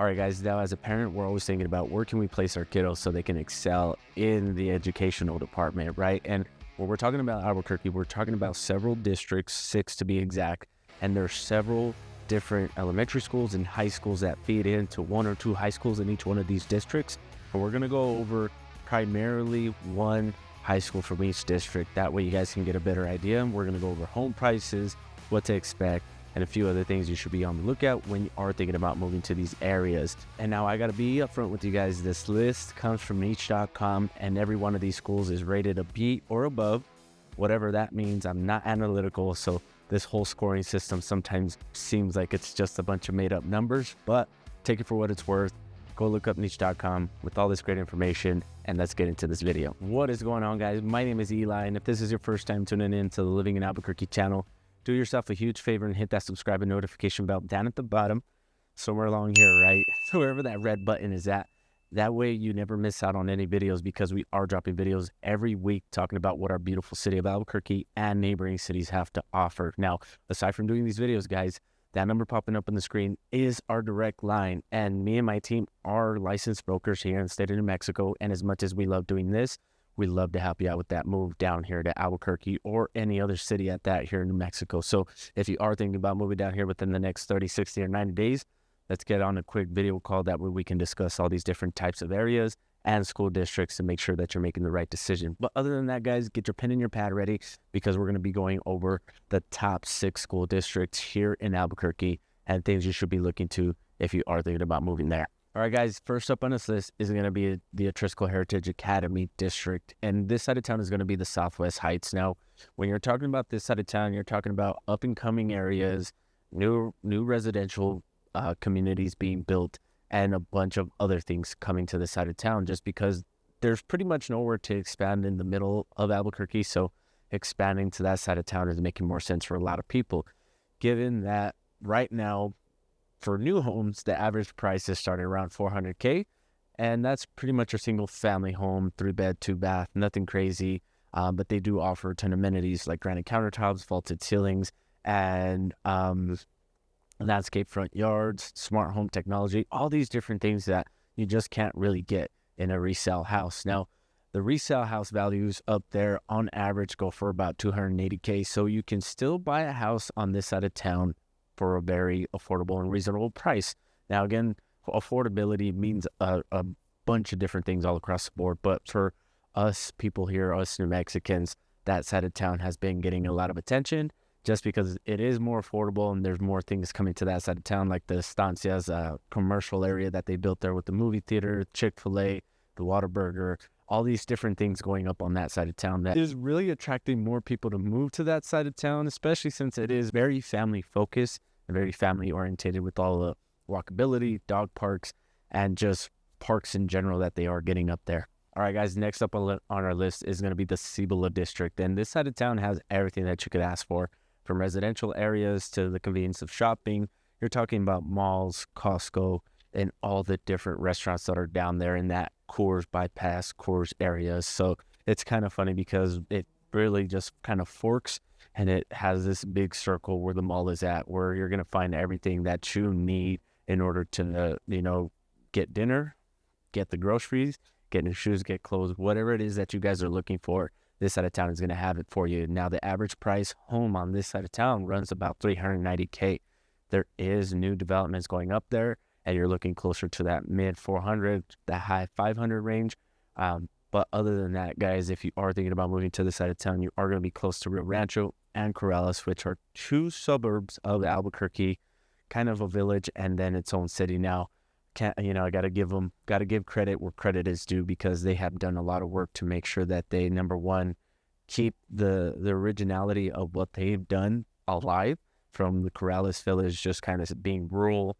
All right, guys, now as a parent, we're always thinking about where can we place our kiddos so they can excel in the educational department, right? And when we're talking about Albuquerque, we're talking about several districts, 6 to be exact, and there's several different elementary schools and high schools that feed into 1 or 2 high schools in each one of these districts. And we're going to go over primarily one high school from each district. That way you guys can get a better idea. And we're going to go over home prices, what to expect, and a few other things you should be on the lookout when you are thinking about moving to these areas. And now I got to be upfront with you guys. This list comes from niche.com, and every one of these schools is rated a B or above, whatever that means. I'm not analytical, so this whole scoring system sometimes seems like it's just a bunch of made up numbers, but take it for what it's worth. Go look up niche.com with all this great information, and let's get into this video. What is going on, guys? My name is Eli, and if this is your first time tuning in to the Living in Albuquerque channel, do yourself a huge favor and hit that subscribe and notification bell down at the bottom, somewhere along here, right? So wherever that red button is at, that way you never miss out on any videos, because we are dropping videos every week talking about what our beautiful city of Albuquerque and neighboring cities have to offer. Now, aside from doing these videos, guys, that number popping up on the screen is our direct line, and me and my team are licensed brokers here in the state of New Mexico, and as much as we love doing this, we love to help you out with that move down here to Albuquerque or any other city at that here in New Mexico. So if you are thinking about moving down here within the next 30, 60, or 90 days, let's get on a quick video call. That way we can discuss all these different types of areas and school districts to make sure that you're making the right decision. But other than that, guys, get your pen and your pad ready, because we're going to be going over the top 6 school districts here in Albuquerque and things you should be looking to if you are thinking about moving there. All right, guys, first up on this list is going to be the Atrisco Heritage Academy District, and this side of town is going to be the Southwest Heights. Now, when you're talking about this side of town, you're talking about up-and-coming areas, new residential communities being built, and a bunch of other things coming to this side of town, just because there's pretty much nowhere to expand in the middle of Albuquerque, so expanding to that side of town is making more sense for a lot of people, given that right now, for new homes, the average price is starting around $400K, and that's pretty much a single family home, 3-bed, 2-bath, nothing crazy, but they do offer a ton of amenities like granite countertops, vaulted ceilings, and landscape front yards, smart home technology, all these different things that you just can't really get in a resale house. Now, the resale house values up there on average go for about $280K, so you can still buy a house on this side of town for a very affordable and reasonable price. Now, again, affordability means a bunch of different things all across the board, but for us people here, us New Mexicans, that side of town has been getting a lot of attention just because it is more affordable, and there's more things coming to that side of town, like the Estancias commercial area that they built there with the movie theater, Chick-fil-A, the Whataburger, all these different things going up on that side of town that is really attracting more people to move to that side of town, especially since it is very family focused and very family oriented, with all the walkability, dog parks, and just parks in general that they are getting up there. All right, guys, next up on our list is going to be the Cibola District, and this side of town has everything that you could ask for, from residential areas to the convenience of shopping. You're talking about malls, Costco, and all the different restaurants that are down there in that Coors bypass, Coors area. So it's kind of funny because it really just kind of forks, and it has this big circle where the mall is at, where you're going to find everything that you need in order to, get dinner, get the groceries, get new shoes, get clothes, whatever it is that you guys are looking for. This side of town is going to have it for you. Now, the average price home on this side of town runs about $390K. There is new developments going up there, and you're looking closer to that mid 400, the high 500 range. But other than that, guys, if you are thinking about moving to this side of town, you are going to be close to Rio Rancho and Corrales, which are 2 suburbs of Albuquerque, kind of a village and then its own city. Now, I got to give credit where credit is due, because they have done a lot of work to make sure that they, number one, keep the originality of what they've done alive, from the Corrales village just kind of being rural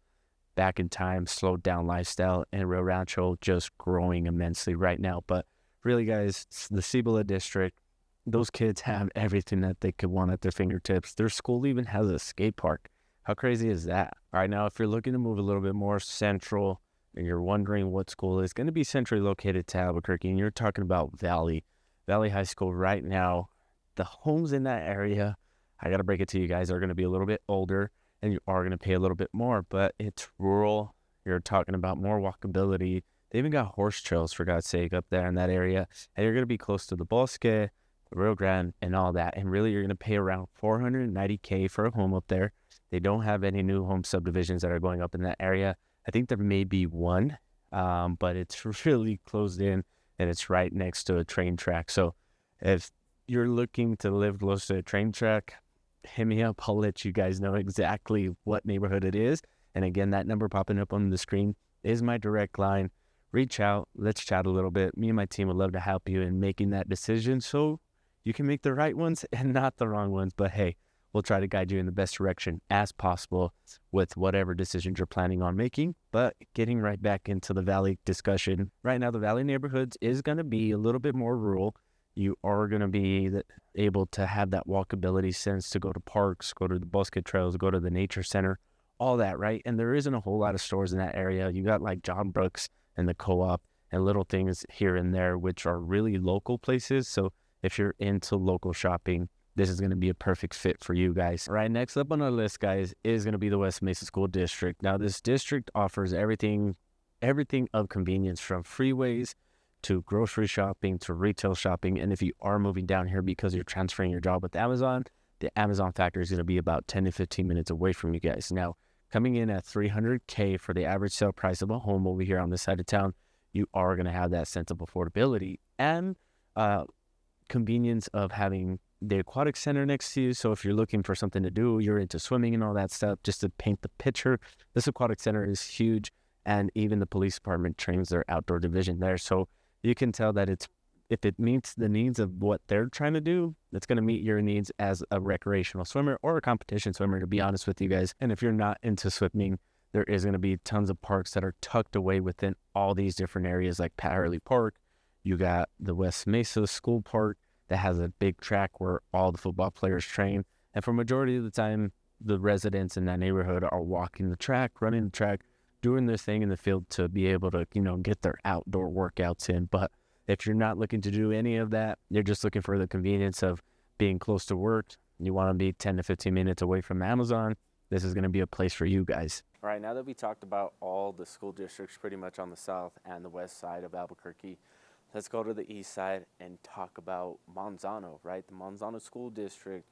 back in time, slowed down lifestyle, and Rio Rancho just growing immensely right now. But really, guys, the Cibola District, those kids have everything that they could want at their fingertips. Their school even has a skate park. How crazy is that? All right, now if you're looking to move a little bit more central and you're wondering what school is going to be centrally located to Albuquerque, and you're talking about Valley High School right now, the homes in that area, I got to break it to you guys, are going to be a little bit older, and you are going to pay a little bit more, but it's rural, You're talking about more walkability. They even got horse trails, for God's sake, up there in that area. And you're going to be close to the Bosque, the Rio Grande, and all that. And really, you're going to pay around $490K for a home up there. They don't have any new home subdivisions that are going up in that area. I think there may be one, but it's really closed in, and it's right next to a train track. So if you're looking to live close to a train track, hit me up. I'll let you guys know exactly what neighborhood it is. And again, that number popping up on the screen is my direct line. Reach out. Let's chat a little bit. Me and my team would love to help you in making that decision so you can make the right ones and not the wrong ones. But hey, we'll try to guide you in the best direction as possible with whatever decisions you're planning on making. But getting right back into the Valley discussion, right now the Valley neighborhoods is going to be a little bit more rural. You are going to be able to have that walkability sense to go to parks, go to the Bosque Trails, go to the nature center, all that, right? And there isn't a whole lot of stores in that area. You got like John Brooks and the Co-op and little things here and there, which are really local places. So if you're into local shopping, this is going to be a perfect fit for you guys. All right, next up on our list, guys, is going to be the West Mesa School District. Now, this district offers everything of convenience, from freeways to grocery shopping to retail shopping. And if you are moving down here because you're transferring your job with Amazon, the Amazon factory is going to be about 10 to 15 minutes away from you guys. Now, coming in at $300K for the average sale price of a home over here on this side of town, you are going to have that sense of affordability and convenience of having the aquatic center next to you. So if you're looking for something to do, you're into swimming and all that stuff, just to paint the picture, this aquatic center is huge. And even the police department trains their outdoor division there. So you can tell that if it meets the needs of what they're trying to do, it's going to meet your needs as a recreational swimmer or a competition swimmer, to be honest with you guys. And if you're not into swimming, there is going to be tons of parks that are tucked away within all these different areas, like Pat Hurley Park. You got the West Mesa School Park that has a big track where all the football players train. And for majority of the time, the residents in that neighborhood are walking the track, running the track, doing their thing in the field to be able to, get their outdoor workouts in. But if you're not looking to do any of that, you're just looking for the convenience of being close to work, you want to be 10 to 15 minutes away from Amazon, this is going to be a place for you guys. All right, now that we talked about all the school districts pretty much on the south and the west side of Albuquerque, let's go to the east side and talk about Manzano, right? The Manzano School District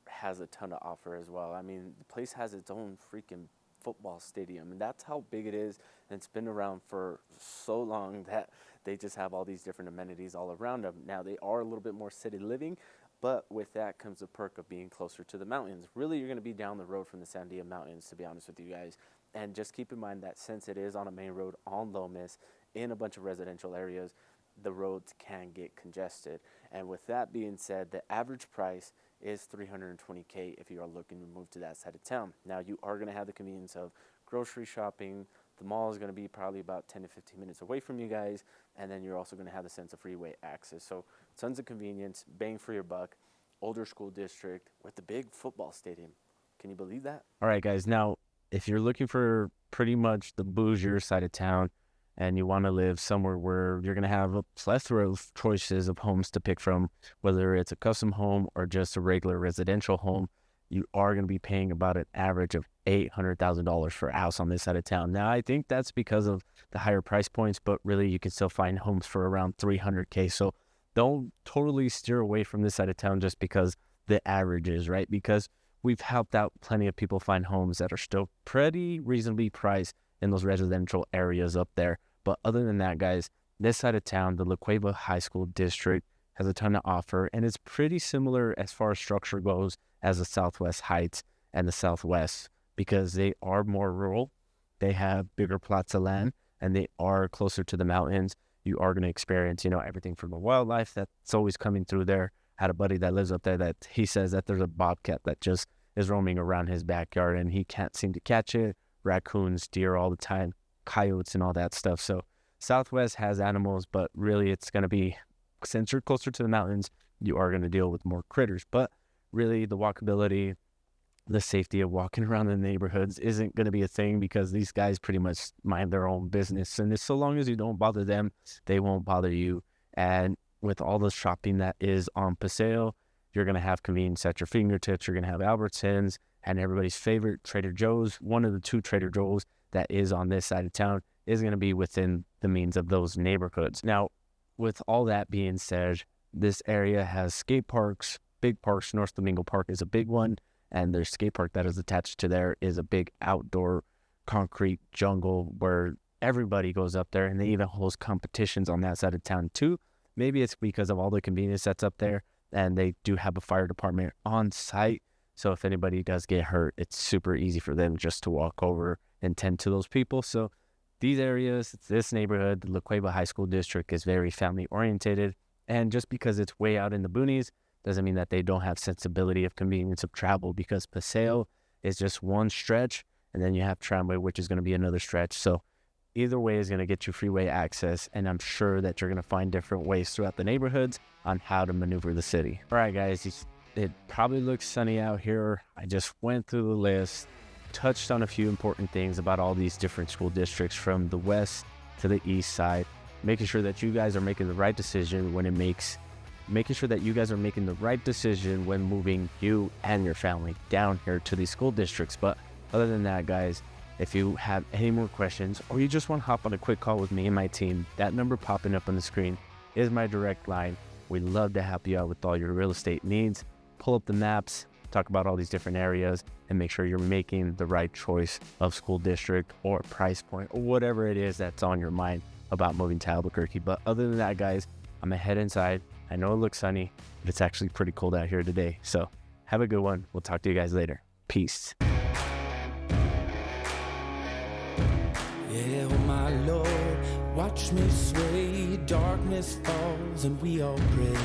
has a ton to offer as well. I mean, the place has its own freaking football stadium, and that's how big it is, and it's been around for so long that they just have all these different amenities all around them. Now, they are a little bit more city living, but with that comes the perk of being closer to the mountains. Really, you're going to be down the road from the Sandia Mountains, to be honest with you guys. And just keep in mind that since it is on a main road on Lomas in a bunch of residential areas, the roads can get congested. And with that being said, the average price is $320K if you are looking to move to that side of town. Now, you are going to have the convenience of grocery shopping. The mall is going to be probably about 10 to 15 minutes away from you guys, and then you're also going to have the sense of freeway access. So tons of convenience, bang for your buck, older school district with the big football stadium. Can you believe that? All right, guys. Now, if you're looking for pretty much the bougier side of town and you want to live somewhere where you're going to have a plethora of choices of homes to pick from, whether it's a custom home or just a regular residential home, you are going to be paying about an average of $800,000 for a house on this side of town. Now, I think that's because of the higher price points, but really you can still find homes for around $300K. So don't totally steer away from this side of town just because the average is, right? Because we've helped out plenty of people find homes that are still pretty reasonably priced in those residential areas up there. But other than that, guys, this side of town, the La Cueva High School District, has a ton to offer, and it's pretty similar as far as structure goes as the Southwest Heights and the Southwest, because they are more rural, they have bigger plots of land, and they are closer to the mountains. You are going to experience, everything from the wildlife that's always coming through there. I had a buddy that lives up there that he says that there's a bobcat that just is roaming around his backyard, and he can't seem to catch it. Raccoons, deer all the time, coyotes and all that stuff. So Southwest has animals, but really it's going to be, since you're closer to the mountains, you are going to deal with more critters. But really the walkability, the safety of walking around the neighborhoods isn't going to be a thing, because these guys pretty much mind their own business. And it's, so long as you don't bother them, they won't bother you. And with all the shopping that is on Paseo, you're going to have convenience at your fingertips. You're going to have Albertsons and everybody's favorite Trader Joe's, one of the two Trader Joe's that is on this side of town is going to be within the means of those neighborhoods. Now, with all that being said, this area has skate parks, big parks. North Domingo Park is a big one, and their skate park that is attached to there is a big outdoor concrete jungle where everybody goes up there, and they even host competitions on that side of town too. Maybe it's because of all the convenience that's up there, and they do have a fire department on site. So if anybody does get hurt, it's super easy for them just to walk over and tend to those people. So these areas, this neighborhood, the La Cueva High School District, is very family oriented. And just because it's way out in the boonies doesn't mean that they don't have sensibility of convenience of travel, because Paseo is just one stretch, and then you have Tramway, which is going to be another stretch. So either way is going to get you freeway access, and I'm sure that you're going to find different ways throughout the neighborhoods on how to maneuver the city. All right, guys, it probably looks sunny out here. I just went through the list, touched on a few important things about all these different school districts from the west to the east side, making sure that you guys are making the right decision when making sure that you guys are making the right decision when moving you and your family down here to these school districts. But other than that, guys, if you have any more questions, or you just want to hop on a quick call with me and my team, that number popping up on the screen is my direct line. We'd love to help you out with all your real estate needs. Pull up the maps, talk about all these different areas, and make sure you're making the right choice of school district or price point or whatever it is that's on your mind about moving to Albuquerque. But other than that, guys, I'm gonna head inside. I know it looks sunny, but it's actually pretty cold out here today. So have a good one. We'll talk to you guys later. Peace. Yeah, oh my Lord, watch me sway. Darkness falls and we all pray.